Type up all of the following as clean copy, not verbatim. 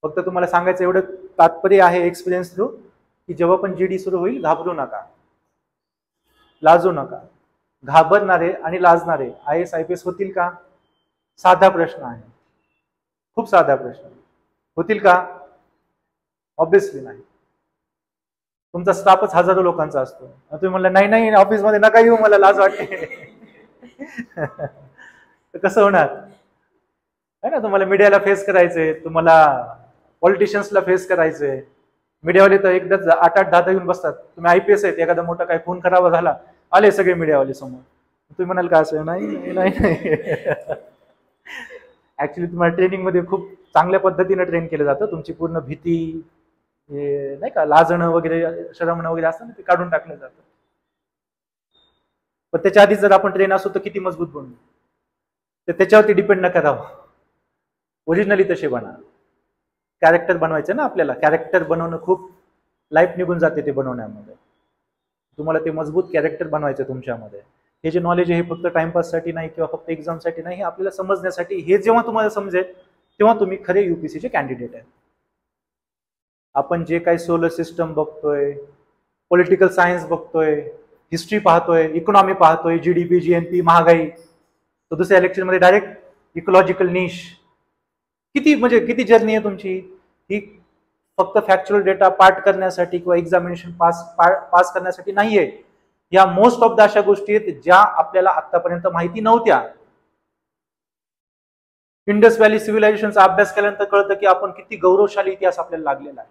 फक्त तुम्हाला सांगायचं एवढं तात्पर्य आहे एक्सपिरियन्स थ्रू, की जेव्हा पण जीडी सुरू होईल घाबरू नका, लाजू नका. घाबरणारे आणि लाजणारे IAS IPS होतील का? साधा प्रश्न आहे, खूप साधा प्रश्न. होतील का? ऑब्विसली नाही. तुमचा स्टाफच हजारो लोकांचा असतो. तुम्ही म्हणलं नाही नाही ऑफिसमध्ये नका येऊ, मला लाज वाटते. तर कसं होणार आहे ना? तुम्हाला मीडियाला फेस करायचंय, तुम्हाला पॉलिटिशियन्सला फेस करायचंय. मीडियावाले तर एकदाच 8-8, 10 येऊन बसतात. तुम्ही IPS आहेत, एखादा मोठा काही खून खराब झाला, आले सगळे मीडियावाले समोर. तुम्ही म्हणाल का असं? नाही नाही नाही. ऍक्च्युली तुम्हाला ट्रेनिंगमध्ये खूप चांगल्या पद्धतीने ट्रेन केलं जातं. तुमची पूर्ण भीती, नाही का, लाजणं वगैरे, शरमणं वगैरे असतं ना, ते काढून टाकलं जातं. पण त्याच्या आधी जर आपण ट्रेन असू तर किती मजबूत बनू, तर त्याच्यावरती डिपेंड नका राहू. ओरिजिनली तसे बना. कॅरेक्टर बनवायचं ना आपल्याला. कॅरेक्टर बनवणं खूप लाईफ निघून जाते ते बनवण्यामध्ये. तुम्हाला ते मजबूत कॅरेक्टर बनवायचं तुमच्यामध्ये. हे जे नॉलेज आहे हे फक्त टाइमपाससाठी नाही किंवा फक्त एक्झामसाठी नाही, हे आपल्याला समजण्यासाठी. हे जेव्हा तुम्हाला समजेल तेव्हा तुम्ही खरे UPSCचे कॅन्डिडेट आहेत. आपण जे काही सोलर सिस्टम बघतोय, पॉलिटिकल सायन्स बघतोय, हिस्ट्री पाहतोय, इकॉनॉमी पाहतोय, GDP GNP, महागाई, तर दुसऱ्या लेक्चरमध्ये डायरेक्ट इकोलॉजिकल निश. किती जर्नी आहे तुमची ही? फक्त फॅक्च्युअल डेटा पार्ट करण्यासाठी किंवा एक्झामिनेशन पास करण्यासाठी नाहीये. या मोस्ट ऑफ द अशा गोष्टी आहेत ज्या आपल्याला आतापर्यंत माहिती नव्हत्या. इंडस व्हॅली सिव्हिलायझेशनचा अभ्यास केल्यानंतर कळतं की आपण किती गौरवशाली इतिहास आपल्याला लागलेला आहे.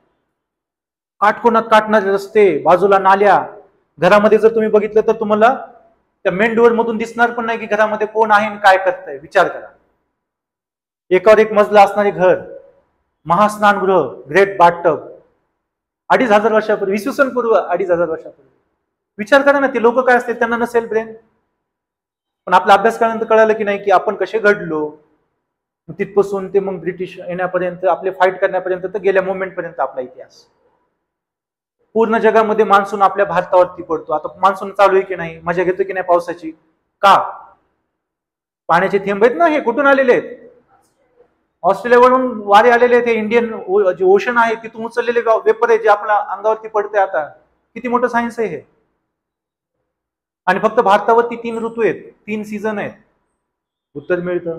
काटकोनात काटणारे रस्ते, बाजूला नाल्या. घरामध्ये जर तुम्ही बघितलं तर तुम्हाला त्या मेन डोअर मधून दिसणार पण नाही की घरामध्ये कोण आहे आणि काय करतंय. विचार करा. एकावर एक मजला असणारे घर, महास्नानगृह, ग्रेट बाथटब, 2500 वर्षापूर्वी, इसवी पूर्व 2500 वर्षापूर्वी. विचार करा ना, ते लोक काय असतील, त्यांना नसेल ब्रेन. पण आपला अभ्यास केल्यानंतर कळालं की नाही की आपण कसे घडलो. तिथपासून ते मग ब्रिटिश येण्यापर्यंत, आपले फाईट करण्यापर्यंत, तर गेल्या मोमेंट पर्यंत आपला इतिहास. पूर्ण जगामध्ये मान्सून आपल्या भारतावरती पडतो. आता मान्सून चालू आहे की नाही, मजा घेतो की नाही पावसाची? का? पाण्याचे थेंब आहेत ना, हे कुठून आलेले आहेत? ऑस्ट्रेलियावरून वारे आलेले आहेत. हे इंडियन जे ओशन आहे तिथून उचललेले वेपर आहे जे आपल्या अंगावरती पडते. आता किती मोठं सायन्स आहे हे. आणि फक्त भारतावरती 3 ऋतू आहेत, 3 सीझन आहेत. उत्तर मिळतं.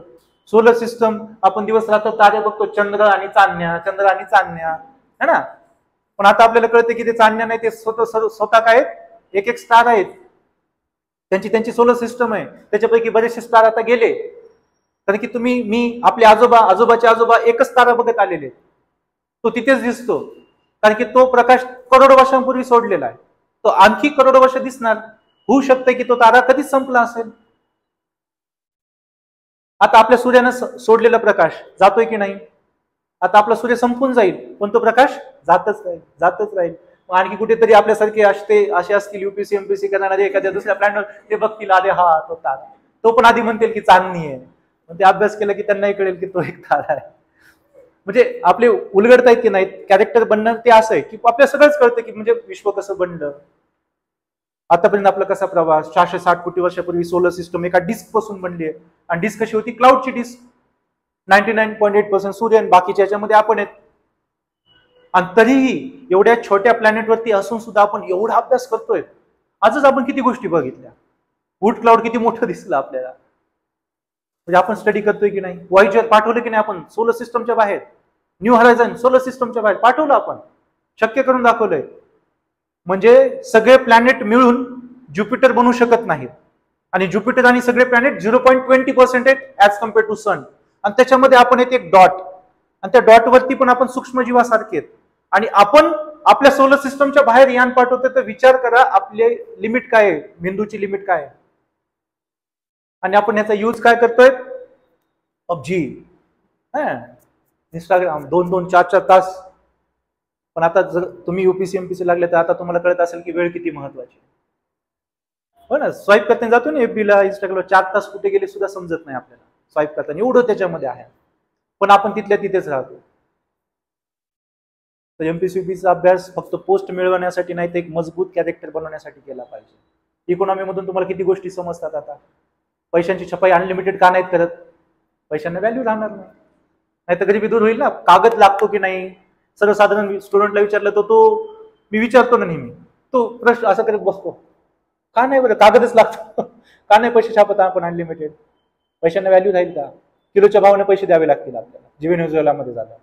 सोलर सिस्टम, आपण दिवस रात्र तारे बघतो, चंद्र आणि चांदण्या, है ना? पण आता आपल्याला कळतं की ते चांदण्या नाही, ते स्वतः काय, एक स्टार आहेत. त्यांची सोलर सिस्टम आहे. त्याच्यापैकी बरेचसे स्टार आता गेले. कारण की मी आपले आजोबाचे आजोबा एकच तारा बघत आलेले, तो तिथेच दिसतो. कारण की तो प्रकाश करोडो वर्षांपूर्वी सोडलेला आहे. तो आणखी करोडो वर्ष दिसणार. होऊ शकतं की तो तारा कधीच संपला असेल. आता आपल्या सूर्यानं सोडलेला प्रकाश जातोय की नाही? आता आपला सूर्य संपून जाईल, पण तो प्रकाश जातच राहील. आणखी कुठेतरी आपल्यासारखे असे असतील UPSC MPSC करणारे एखाद्या दुसऱ्या प्लॅनवर, ते बघतील आले हा तो तारा. तो पण आधी म्हणतील की चांदणी आहे. ते अभ्यास केला की त्यांनाही कळेल की तो एक तारा आहे. म्हणजे आपले उलगडता येत की नाही कॅरेक्टर बनणं, ते असं आहे की आपल्याला सगळंच कळतं की म्हणजे विश्व कसं बनलं, आतापर्यंत आपला कसा प्रवास. 460 कोटी वर्षापूर्वी सोलर सिस्टम एका डिस्क पासून बनली आहे. आणि डिस्क कशी होती? क्लाउडची डिस्क. 99.8% सूर्य आणि बाकीच्या याच्यामध्ये आपण आहेत. आणि तरीही एवढ्या छोट्या प्लॅनेटवरती असून सुद्धा आपण एवढा अभ्यास करतोय. आजच आपण किती गोष्टी बघितल्या. वूड क्लाउड किती मोठं दिसलं आपल्याला. म्हणजे आपण स्टडी करतोय की नाही? व्हॉयेजर पाठवलं की नाही आपण सोलर सिस्टमच्या बाहेर? न्यू हॉरायझन सोलर सिस्टमच्या बाहेर पाठवलं आपण, शक्य करून दाखवलंय. म्हणजे सगळे प्लॅनेट मिळून ज्युपिटर बनवू शकत नाहीत. आणि ज्युपिटर आणि सगळे प्लॅनेट 0.20% आहेत ऍज कम्पेअर टू सन. आणि त्याच्यामध्ये आपण एक डॉट, आणि त्या डॉटवरती पण आपण सूक्ष्मजीवासारखे आहेत. आणि आपण आपल्या सोलर सिस्टमच्या बाहेर यान पाठवतोय. तर विचार करा आपले लिमिट काय आहे, मेंदूची लिमिट काय आहे. आणि आपण याचा यूज काय करतोय? PUBG, इंस्टाग्राम, 2-2, 4-4 तास. पण आता जर तुम्ही UPSC MPSC लागले तर आता तुम्हाला कळत असेल की वेळ किती महत्वाची. हो ना, स्वाईप करताना जातो ना FB ला, इंस्टाग्रामला, 4 तास कुठे गेले सुद्धा समजत नाही आपल्याला. स्वाईप करताना एवढं त्याच्यामध्ये आहे. पण आपण तिथल्या तिथेच राहतो. तर MPSC UPSCचा अभ्यास फक्त पोस्ट मिळवण्यासाठी नाही, तर एक मजबूत कॅरेक्टर बनवण्यासाठी केला पाहिजे. इकॉनॉमी मधून तुम्हाला किती गोष्टी समजतात. आता पैशांची छपाई अनलिमिटेड का नाहीत करत? पैशांना व्हॅल्यू राहणार नाही. नाही तर गरिबी दूर होईल ना. कागद लागतो की नाही सर्वसाधारण स्टुडंटला विचारलं तर तो मी विचारतो ना नेहमी, तो प्रश्न असा करत बसतो, का नाही बरं कागदच लागतो का नाही पैसे छापत आपण अनलिमिटेड, पैशांना व्हॅल्यू राहील का, किलोच्या भावाने पैसे द्यावे लागतील आपल्याला, जे व्हेनेझुएलामध्ये झालं.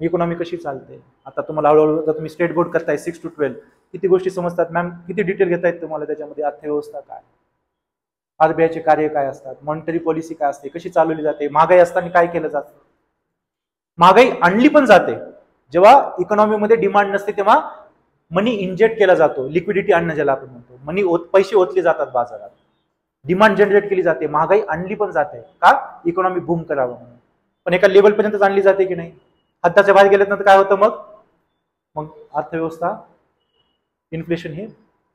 इकॉनॉमी कशी चालते आता तुम्हाला हळूहळू जर तुम्ही स्टेट बोर्ड करताय 6 to 12 किती गोष्टी समजतात मॅम, किती डिटेल घेता येत तुम्हाला त्याच्यामध्ये, अर्थव्यवस्था काय, आरबीआयचे कार्य काय असतात, मॉनिटरी पॉलिसी काय असते, कशी चालवली जाते, महागाई असताना काय केलं जातं. महागाई आणली पण जाते जेव्हा इकॉनॉमीमध्ये डिमांड नसते, तेव्हा मनी इंजेक्ट केला जातो, लिक्विडिटी आणणं ज्याला आपण म्हणतो, पैसे ओतले जातात बाजारात, डिमांड जनरेट केली जाते, महागाई आणली पण जाते का, इकॉनॉमी बूम करावं म्हणून. पण एका लेवल पर्यंत आणली जाते की नाही, हद्दाच्या बाहेर गेल्यानंतर काय होतं मग अर्थव्यवस्था इन्फ्लेशन हे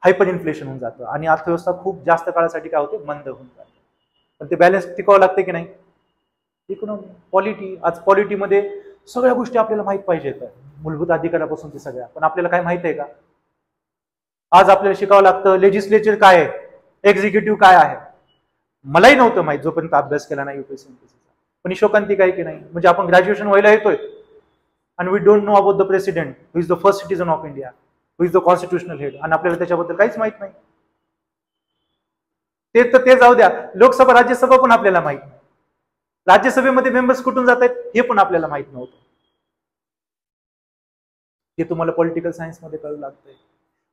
हायपर इन्फ्लेशन होऊन जातं आणि अर्थव्यवस्था खूप जास्त काळासाठी काय होते, मंद होऊन जाते. पण ते बॅलन्स टिकावं लागते की नाही. इकॉनॉमी पॉलिटी, आज पॉलिटीमध्ये सगळ्या गोष्टी आपल्याला माहित पाहिजेत, मूलभूत अधिकारापासून ते सगळ्या, पण आपल्याला काय माहित आहे का. आज आपल्याला शिकावं लागतं लेजिस्लेचर काय आहे, एक्झिक्युटिव्ह काय आहे. मलाही नव्हतं माहित जोपर्यंत अभ्यास केला नाही UPSC पण शोकांतिक आहे की नाही. म्हणजे आपण ग्रॅज्युएशन व्हायला येतोय आणि we don't know about the president who is the first citizen of India, who is the constitutional head, आणि आपल्याला त्याच्याबद्दल काहीच माहित नाही. ते जाऊ द्या, लोकसभा राज्यसभा पण आपल्याला माहित नाही, राज्यसभेमध्ये मेंबर्स कुठून जात आहेत हे पण आपल्याला माहित नव्हतं. हे तुम्हाला पॉलिटिकल सायन्समध्ये कळू लागतंय.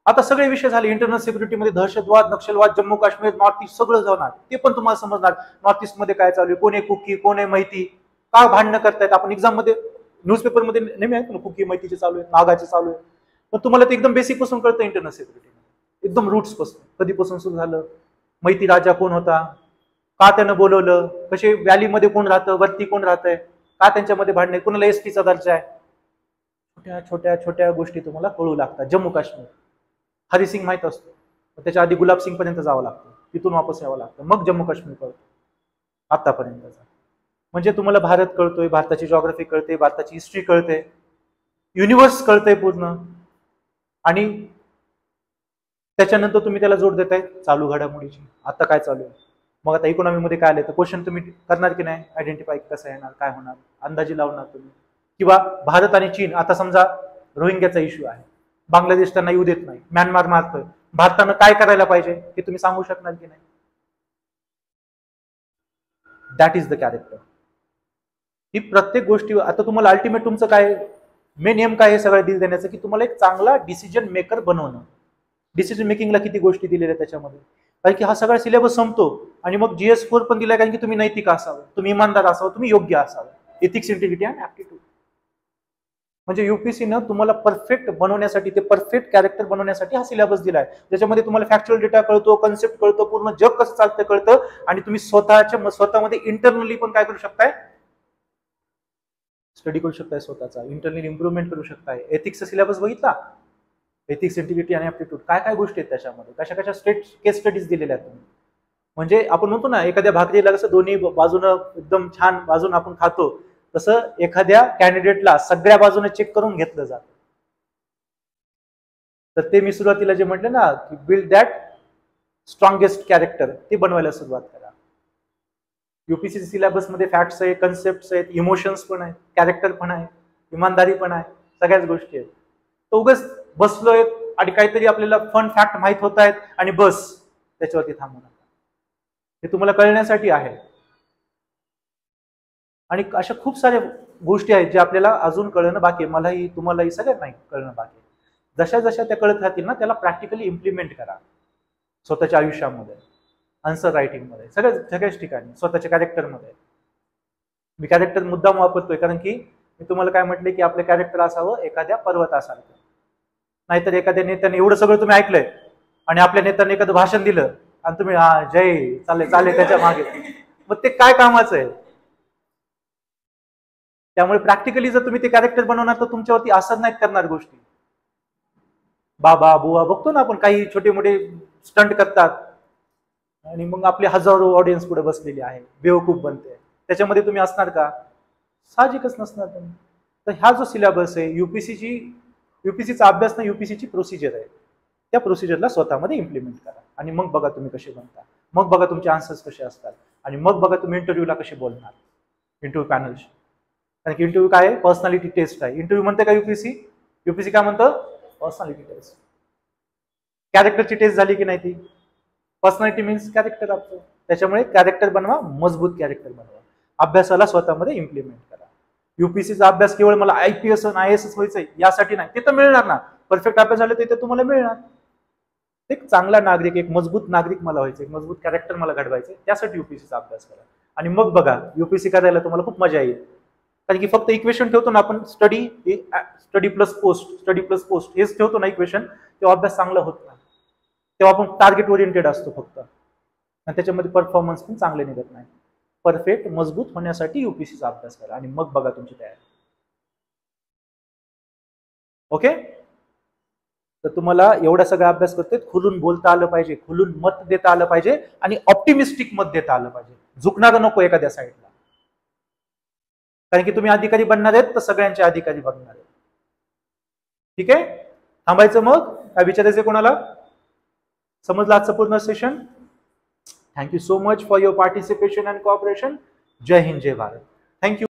आता सगळे विषय झाले इंटरनल सिक्युरिटीमध्ये, दहशतवाद, नक्षलवाद, जम्मू काश्मीर, नॉर्थ ईस्ट सगळं जाणार, ते पण तुम्हाला समजणार. नॉर्थ ईस्ट मध्ये काय चालू आहे, कोण आहे कुकी, कोण आहे माहिती, का भांडणं करतायत. आपण एक्झाम मध्ये न्यूजपेपरमध्ये नेहमी ऐकतो ना कुकी माहितीचे चालू आहे, नागाचे चालू आहे, पण तुम्हाला ते एकदम बेसिक पासून कळतं इंटरनल सिक्युरिटी, एकदम रूट्स पासून, कधीपासून सुरू झालं, माहिती राजा कोण होता, का त्यानं बोलवलं, कसे व्हॅलीमध्ये कोण राहतं, वरती कोण राहतंय, का त्यांच्यामध्ये भांडणे, कोणाला एसटीचा दर्जा आहे, छोट्या छोट्या छोट्या गोष्टी तुम्हाला कळू लागतात. जम्मू काश्मीर हरिसिंग माहित असतो, त्याच्या आधी गुलाब सिंग पर्यंत जावं लागतं, तिथून वापस यावं लागतं, मग जम्मू काश्मीर कळतं आतापर्यंतचा. म्हणजे तुम्हाला भारत कळतोय, भारताची जॉग्राफी कळते, भारताची हिस्ट्री कळते, युनिव्हर्स कळतंय पूर्ण, आणि त्याच्यानंतर तुम्ही त्याला जोड देताय चालू घडामोडीची, आता काय चालू आहे. मग आता इकॉनॉमीमध्ये काय आलं तर क्वेश्चन तुम्ही करणार की नाही, आयडेंटिफाय कसं येणार, काय होणार, अंदाजी लावणार तुम्ही. किंवा भारत आणि चीन, आता समजा रोहिंग्याचा इश्यू आहे, बांगलादेश त्यांना येऊ देत नाही, म्यानमार मारतोय, भारतानं काय करायला पाहिजे हे तुम्ही सांगू शकणार की नाही. That is the character. ही प्रत्येक गोष्टी, आता तुम्हाला अल्टिमेट तुमचं काय मेन एम काय हे सगळं डील देण्याचं, की तुम्हाला एक चांगला डिसिजन मेकर बनवणं. डिसिजन मेकिंगला किती गोष्टी दिलेल्या त्याच्यामध्ये, कारण की हा सगळा सिलेबस संपतो आणि मग GS4 पण दिलाय, कारण की तुम्ही नैतिक असावं, तुम्ही इमानदार असावं, तुम्ही योग्य असावं, एथिक्स, इंटिग्रिटी अँड ऍप्टिट्यूड. म्हणजे UPSCनं तुम्हाला परफेक्ट बनवण्यासाठी, ते परफेक्ट कॅरेक्टर बनवण्यासाठी हा सिलेबस दिलाय, ज्याच्यामध्ये तुम्हाला फॅक्च्युअल डेटा कळतो, कन्सेप्ट कळतो, पूर्ण जग कसं चालतं कळतं, आणि तुम्ही स्वतःमध्ये इंटरनली पण काय करू शकताय, स्टडी करू शकताय, स्वतःचा इंटरनल इम्प्रुव्हमेंट करू शकताय. एथिक्सचा सिलेबस बघितला, एथिक्स, इंटिग्रिटी आणि ऍप्टिट्यूड, काय काय गोष्टी आहेत त्याच्यामध्ये, कशा कशा स्टेट केस स्टडीज दिलेल्या आहेत तुम्ही. म्हणजे आपण म्हणतो ना एखाद्या भाकरीला कसं दोन्ही बाजूनं एकदम छान बाजून आपण खातो, तसं एखाद्या कॅन्डिडेटला सगळ्या बाजूने चेक करून घेतलं जातं. तर ते मी सुरुवातीला जे म्हटलं ना की बिल्ड दॅट स्ट्रॉंगेस्ट कॅरेक्टर, ते बनवायला सुरुवात करा. UPSC सिलेबस मध्ये फॅक्ट्स आहेत, कन्सेप्ट आहेत, इमोशन्स पण आहेत, कॅरेक्टर पण आहे, इमानदारी पण आहे, सगळ्याच गोष्टी आहेत. तर उगाच बसलोय आणि काहीतरी आपल्याला फन फॅक्ट माहित होत आहेत आणि बस त्याच्यावरती थांबू नका, हे तुम्हाला कळण्यासाठी आहे. आणि अशा खूप साऱ्या गोष्टी आहेत ज्या आपल्याला अजून कळणं बाकी आहे, मलाही तुम्हालाही सगळ्यात नाही कळणं बाकी आहे. जशा जशा त्या कळत राहतील ना, त्याला प्रॅक्टिकली इम्प्लिमेंट करा स्वतःच्या आयुष्यामध्ये, आन्सर रायटिंगमध्ये, सगळ्याच ठिकाणी, स्वतःच्या कॅरेक्टरमध्ये. मी कॅरेक्टर मुद्दाम वापरतोय कारण की मी तुम्हाला काय म्हटले की आपलं कॅरेक्टर असावं एखाद्या पर्वतासारखं. नाहीतर एखाद्या नेत्याने एवढं सगळं तुम्ही ऐकलंय आणि आपल्या नेत्याने एखादं भाषण दिलं आणि तुम्ही हा जय चालले त्याच्या मागे, मग ते काय कामाचं आहे. त्यामुळे प्रॅक्टिकली जर तुम्ही ते कॅरेक्टर बनवणार तर तुमच्यावरती असर नाहीत करणार गोष्टी. बाबा बुवा बघतो ना आपण, काही छोटे मोठे स्टंट करतात आणि मग आपले हजारो ऑडियन्स पुढे बसलेली आहे, बेवकूफ बनते. त्याच्यामध्ये तुम्ही असणार का, साहजिकच नसणार तुम्ही. तर हा जो सिलेबस आहे UPSCचा अभ्यास ना, UPSCची प्रोसिजर आहे, त्या प्रोसिजरला स्वतःमध्ये इम्प्लिमेंट करा आणि मग बघा तुम्ही कसे बनता, मग बघा तुमचे आन्सर्स कसे असतात आणि मग बघा तुम्ही इंटरव्ह्यूला कसे बोलणार, इंटरव्ह्यू पॅनलशी. कारण की इंटरव्ह्यू काय आहे, पर्सनॅलिटी टेस्ट आहे. इंटरव्ह्यू म्हणते का युपीएससी, युपीएससी काय म्हणतं, पर्सनॅलिटी टेस्ट. कॅरेक्टरची टेस्ट झाली की नाही ती, पर्सनॅलिटी मीन्स कॅरेक्टर आपलं, त्याच्यामुळे कॅरेक्टर बनवा, मजबूत कॅरेक्टर बनवा, अभ्यासाला स्वतःमध्ये इम्प्लिमेंट करा. युपीएससीचा अभ्यास केवळ मला आयपीएस आणि आयएएस व्हायचंय यासाठी नाही, ते तर मिळणार ना, परफेक्ट अभ्यास झाला तर तुम्हाला मिळणार. एक चांगला नागरिक, एक मजबूत नागरिक मला व्हायचं, एक मजबूत कॅरेक्टर मला घडवायचं, त्यासाठी युपीएससीचा अभ्यास करा. आणि मग बघा युपीएससी करायला तुम्हाला खूप मजा येईल. कारण की फक्त इक्वेशन ठेवतो ना आपण, स्टडी प्लस पोस्ट हेच ठेवतो ना इक्वेशन, तेव्हा अभ्यास चांगला होत नाही. तेव्हा आपण टार्गेट ओरिएंटेड असतो फक्त, आणि त्याच्यामध्ये परफॉर्मन्स पण चांगले निघत नाही. परफेक्ट मजबूत होण्यासाठी युपीएससीचा अभ्यास करा आणि मग बघा तुमची तयारी. ओके, तर तुम्हाला एवढा सगळा अभ्यास करते, खुलून बोलता आलं पाहिजे, खुलून मत देता आलं पाहिजे आणि ऑप्टिमिस्टिक मत देता आलं पाहिजे, झुकणारं नको एखाद्या साईडला. कारण की तुम्ही अधिकारी बनणार आहेत तर सगळ्यांचे अधिकारी बनणार आहेत. ठीक आहे, थांबायचं मग, काय विचारायचं कोणाला? समजलं आजचं पूर्ण session? Thank you so much for your participation and cooperation. जय हिंद, जय भारत. थँक्यू.